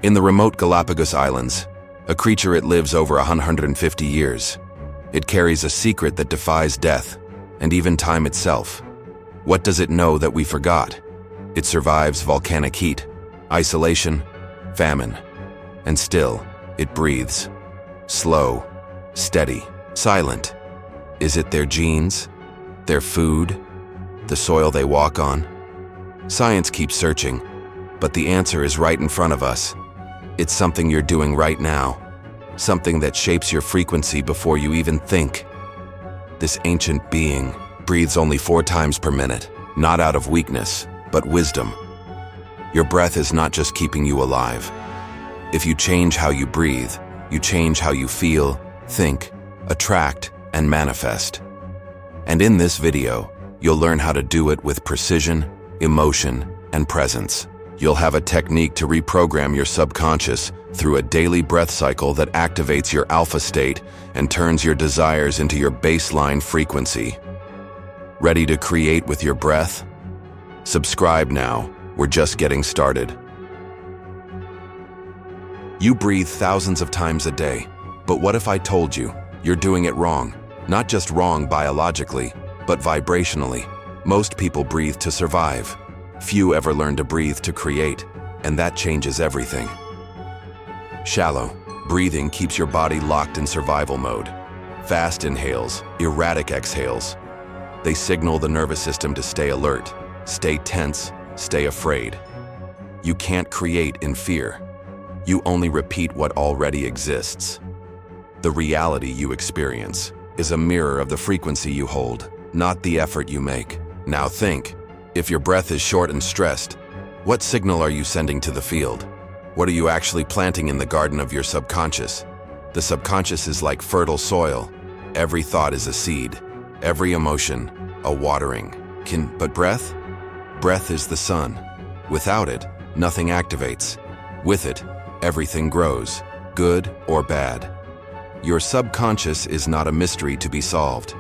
In the remote Galapagos Islands, a creature it lives over 150 years. It carries a secret that defies death, and even time itself. What does it know that we forgot? It survives volcanic heat, isolation, famine, and still, it breathes. Slow, steady, silent. Is it their genes? Their food? The soil they walk on? Science keeps searching, but the answer is right in front of us. It's something you're doing right now, something that shapes your frequency before you even think. This ancient being breathes only 4 times per minute, not out of weakness, but wisdom. Your breath is not just keeping you alive. If you change how you breathe, you change how you feel, think, attract, and manifest. And in this video, you'll learn how to do it with precision, emotion, and presence. You'll have a technique to reprogram your subconscious through a daily breath cycle that activates your alpha state and turns your desires into your baseline frequency. Ready to create with your breath? Subscribe now, we're just getting started. You breathe thousands of times a day, but what if I told you you're doing it wrong? Not just wrong biologically, but vibrationally. Most people breathe to survive. Few ever learn to breathe to create, and that changes everything. Shallow breathing keeps your body locked in survival mode. Fast inhales, erratic exhales. They signal the nervous system to stay alert, stay tense, stay afraid. You can't create in fear. You only repeat what already exists. The reality you experience is a mirror of the frequency you hold, not the effort you make. Now think, if your breath is short and stressed, what signal are you sending to the field? What are you actually planting in the garden of your subconscious? The subconscious is like fertile soil. Every thought is a seed, every emotion, a watering. But breath? Breath is the sun. Without it, nothing activates. With it, everything grows, good or bad. Your subconscious is not a mystery to be solved.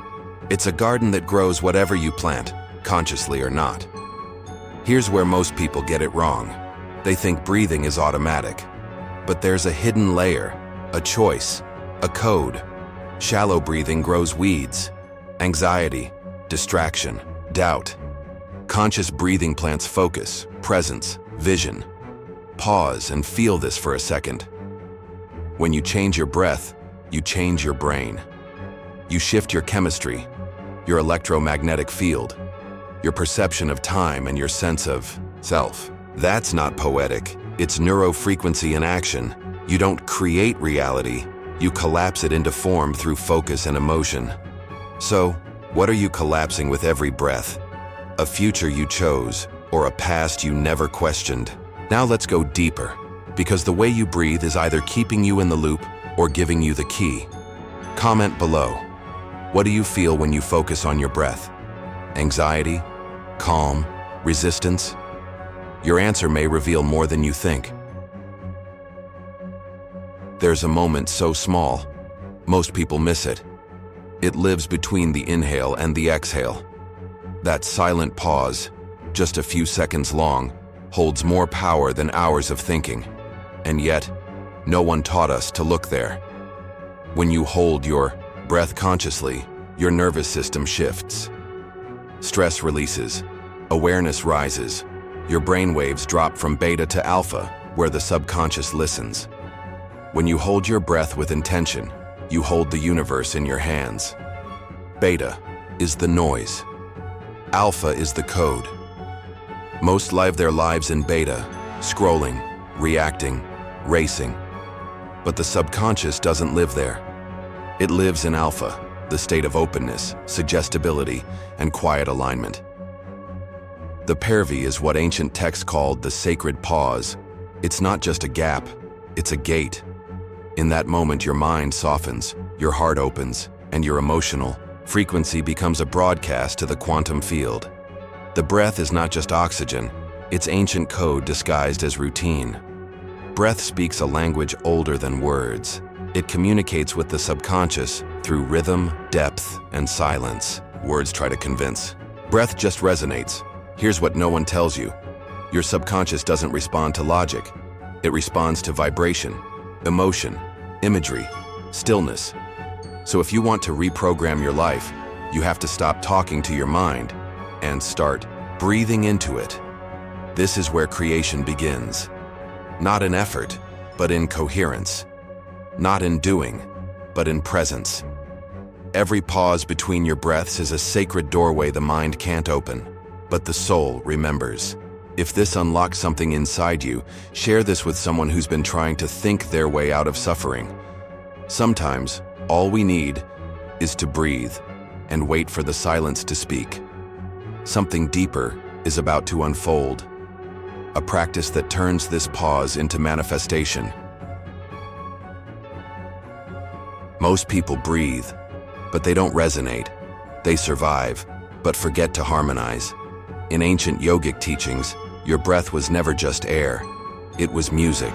It's a garden that grows whatever you plant, consciously or not. Here's where most people get it wrong. They think breathing is automatic. But there's a hidden layer, a choice, a code. Shallow breathing grows weeds, anxiety, distraction, doubt. Conscious breathing plants focus, presence, vision. Pause and feel this for a second. When you change your breath, you change your brain. You shift your chemistry, your electromagnetic field, your perception of time, and your sense of self. That's not poetic. It's neurofrequency in action. You don't create reality. You collapse it into form through focus and emotion. So, what are you collapsing with every breath? A future you chose, or a past you never questioned? Now let's go deeper, because the way you breathe is either keeping you in the loop or giving you the key. Comment below. What do you feel when you focus on your breath? Anxiety? Calm? Resistance? Your answer may reveal more than you think. There's a moment so small, most people miss it. It lives between the inhale and the exhale. That silent pause, just a few seconds long, holds more power than hours of thinking. And yet, no one taught us to look there. When you hold your breath consciously, your nervous system shifts. Stress releases, awareness rises. Your brain waves drop from beta to alpha, where the subconscious listens. When you hold your breath with intention, you hold the universe in your hands. Beta is the noise. Alpha is the code. Most live their lives in beta, scrolling, reacting, racing. But the subconscious doesn't live there. It lives in alpha, the state of openness, suggestibility, and quiet alignment. The Purvi is what ancient texts called the sacred pause. It's not just a gap, it's a gate. In that moment, your mind softens, your heart opens, and your emotional frequency becomes a broadcast to the quantum field. The breath is not just oxygen, it's ancient code disguised as routine. Breath speaks a language older than words. It communicates with the subconscious through rhythm, depth, and silence. Words try to convince. Breath just resonates. Here's what no one tells you. Your subconscious doesn't respond to logic. It responds to vibration, emotion, imagery, stillness. So if you want to reprogram your life, you have to stop talking to your mind and start breathing into it. This is where creation begins. Not in effort, but in coherence. Not in doing, but in presence. Every pause between your breaths is a sacred doorway the mind can't open, but the soul remembers. If this unlocks something inside you, share this with someone who's been trying to think their way out of suffering. Sometimes, all we need is to breathe and wait for the silence to speak. Something deeper is about to unfold, a practice that turns this pause into manifestation. Most people breathe, but they don't resonate. They survive, but forget to harmonize. In ancient yogic teachings, your breath was never just air. It was music,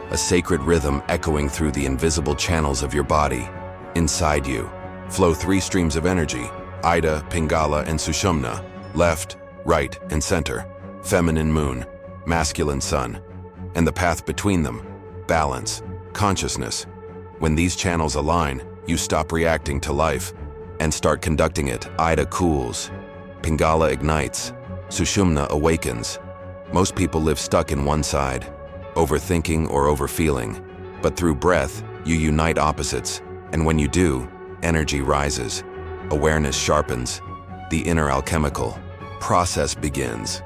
a sacred rhythm echoing through the invisible channels of your body. Inside you flow three streams of energy: Ida, Pingala, and Sushumna, left, right, and center, feminine moon, masculine sun, and the path between them, balance, consciousness. When these channels align, you stop reacting to life and start conducting it. Ida cools, Pingala ignites, Sushumna awakens. Most people live stuck in one side, overthinking or overfeeling. But through breath, you unite opposites, and when you do, energy rises, awareness sharpens, the inner alchemical process begins.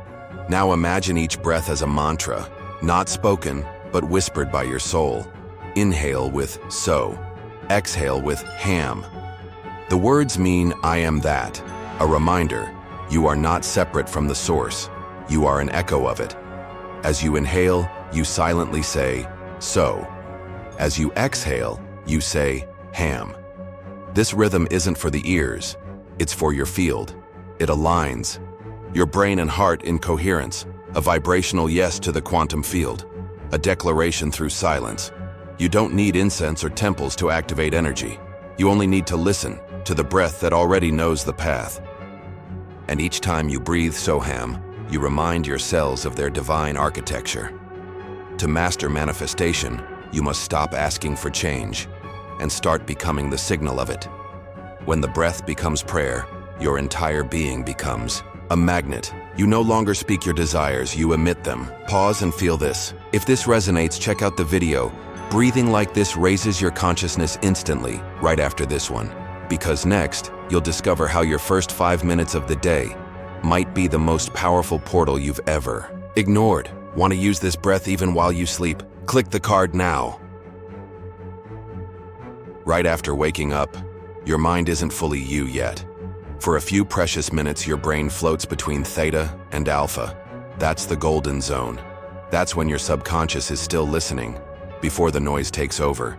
Now imagine each breath as a mantra, not spoken, but whispered by your soul. Inhale with so, exhale with ham. The words mean I am that, a reminder. You are not separate from the source. You are an echo of it. As you inhale, you silently say, so. As you exhale, you say, ham. This rhythm isn't for the ears, it's for your field. It aligns your brain and heart in coherence, a vibrational yes to the quantum field, a declaration through silence. You don't need incense or temples to activate energy. You only need to listen to the breath that already knows the path. And each time you breathe Soham, you remind your cells of their divine architecture. To master manifestation, you must stop asking for change and start becoming the signal of it. When the breath becomes prayer, your entire being becomes a magnet. You no longer speak your desires, you emit them. Pause and feel this. If this resonates, check out the video. Breathing like this raises your consciousness instantly, right after this one. Because next, you'll discover how your first 5 minutes of the day might be the most powerful portal you've ever ignored. Want to use this breath even while you sleep? Click the card now. Right after waking up, your mind isn't fully you yet. For a few precious minutes, your brain floats between theta and alpha. That's the golden zone. That's when your subconscious is still listening, before the noise takes over.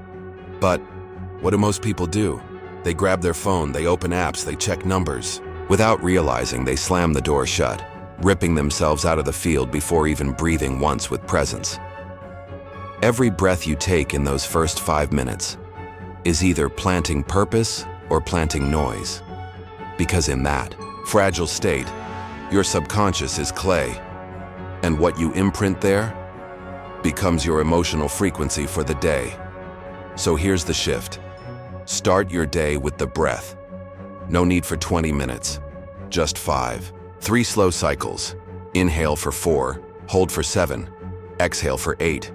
But what do most people do? They grab their phone, they open apps, they check numbers. Without realizing, they slam the door shut, ripping themselves out of the field before even breathing once with presence. Every breath you take in those first 5 minutes is either planting purpose or planting noise. Because in that fragile state, your subconscious is clay, and what you imprint there becomes your emotional frequency for the day. So here's the shift. Start your day with the breath. No need for 20 minutes, just 5. 3 slow cycles. Inhale for 4, hold for 7, exhale for 8.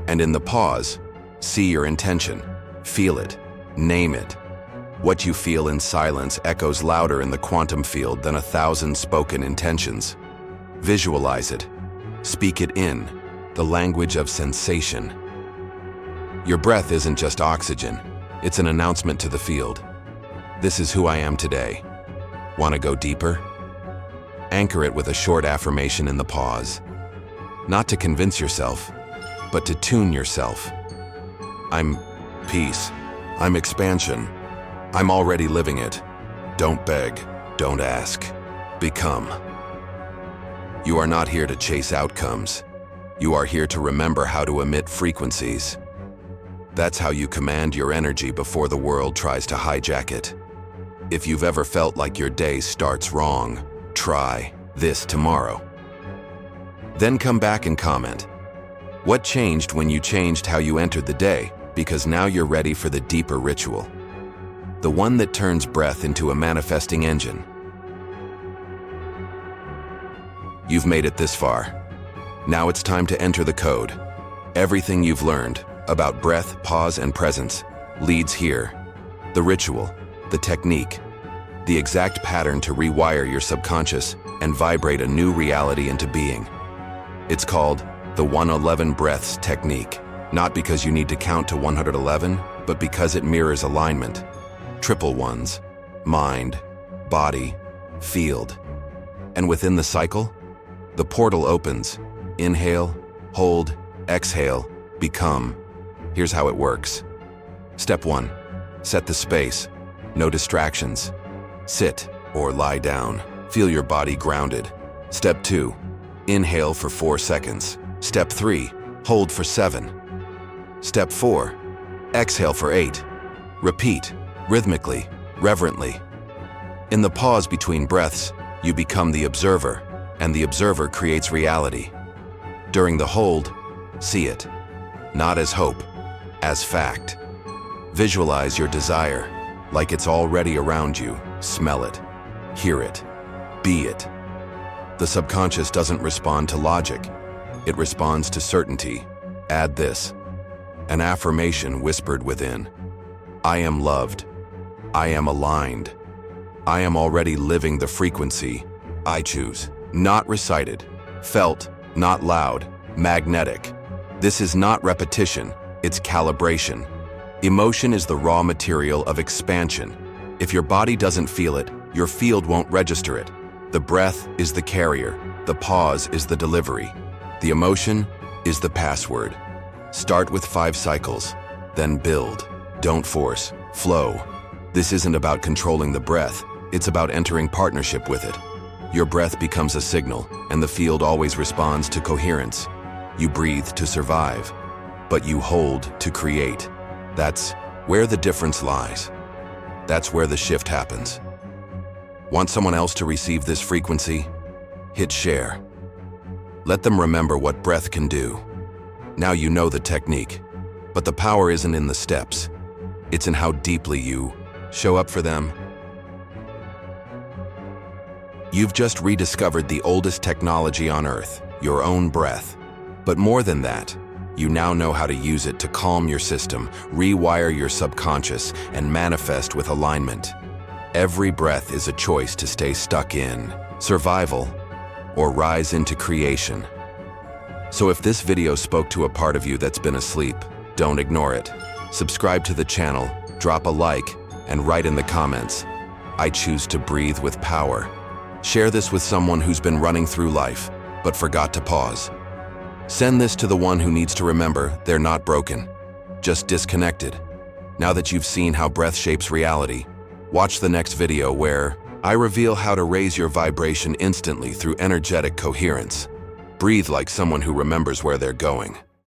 And in the pause, see your intention, feel it, name it. What you feel in silence echoes louder in the quantum field than 1,000 spoken intentions. Visualize it, speak it in, the language of sensation. Your breath isn't just oxygen, it's an announcement to the field. This is who I am today. Want to go deeper? Anchor it with a short affirmation in the pause. Not to convince yourself, but to tune yourself. I'm peace. I'm expansion. I'm already living it. Don't beg. Don't ask. Become. You are not here to chase outcomes. You are here to remember how to emit frequencies. That's how you command your energy before the world tries to hijack it. If you've ever felt like your day starts wrong, try this tomorrow. Then come back and comment. What changed when you changed how you entered the day? Because now you're ready for the deeper ritual. The one that turns breath into a manifesting engine. You've made it this far. Now it's time to enter the code. Everything you've learned about breath, pause, and presence leads here. The ritual, the technique, the exact pattern to rewire your subconscious and vibrate a new reality into being. It's called the 111 breaths technique, not because you need to count to 111, but because it mirrors alignment. Triple ones: mind, body, field. And within the cycle, the portal opens. Inhale, hold, exhale, become. Here's how it works. Step 1. Set the space. No distractions. Sit or lie down. Feel your body grounded. Step 2. Inhale for 4 seconds. Step 3. Hold for 7. Step 4. Exhale for 8. Repeat, rhythmically, reverently. In the pause between breaths, you become the observer, and the observer creates reality. During the hold, see it, not as hope, as fact. Visualize your desire, like it's already around you. Smell it, hear it, be it. The subconscious doesn't respond to logic. It responds to certainty. Add this, an affirmation whispered within. I am loved. I am aligned. I am already living the frequency I choose. Not recited, felt, not loud, magnetic. This is not repetition, it's calibration. Emotion is the raw material of expansion. If your body doesn't feel it, your field won't register it. The breath is the carrier, the pause is the delivery. The emotion is the password. Start with 5 cycles, then build. Don't force, flow. This isn't about controlling the breath, it's about entering partnership with it. Your breath becomes a signal, and the field always responds to coherence. You breathe to survive, but you hold to create. That's where the difference lies. That's where the shift happens. Want someone else to receive this frequency? Hit share. Let them remember what breath can do. Now you know the technique, but the power isn't in the steps. It's in how deeply you show up for them. You've just rediscovered the oldest technology on Earth, your own breath. But more than that, you now know how to use it to calm your system, rewire your subconscious, and manifest with alignment. Every breath is a choice to stay stuck in survival or rise into creation. So if this video spoke to a part of you that's been asleep, don't ignore it. Subscribe to the channel, drop a like, and write in the comments, I choose to breathe with power. Share this with someone who's been running through life, but forgot to pause. Send this to the one who needs to remember they're not broken, just disconnected. Now that you've seen how breath shapes reality, watch the next video where I reveal how to raise your vibration instantly through energetic coherence. Breathe like someone who remembers where they're going.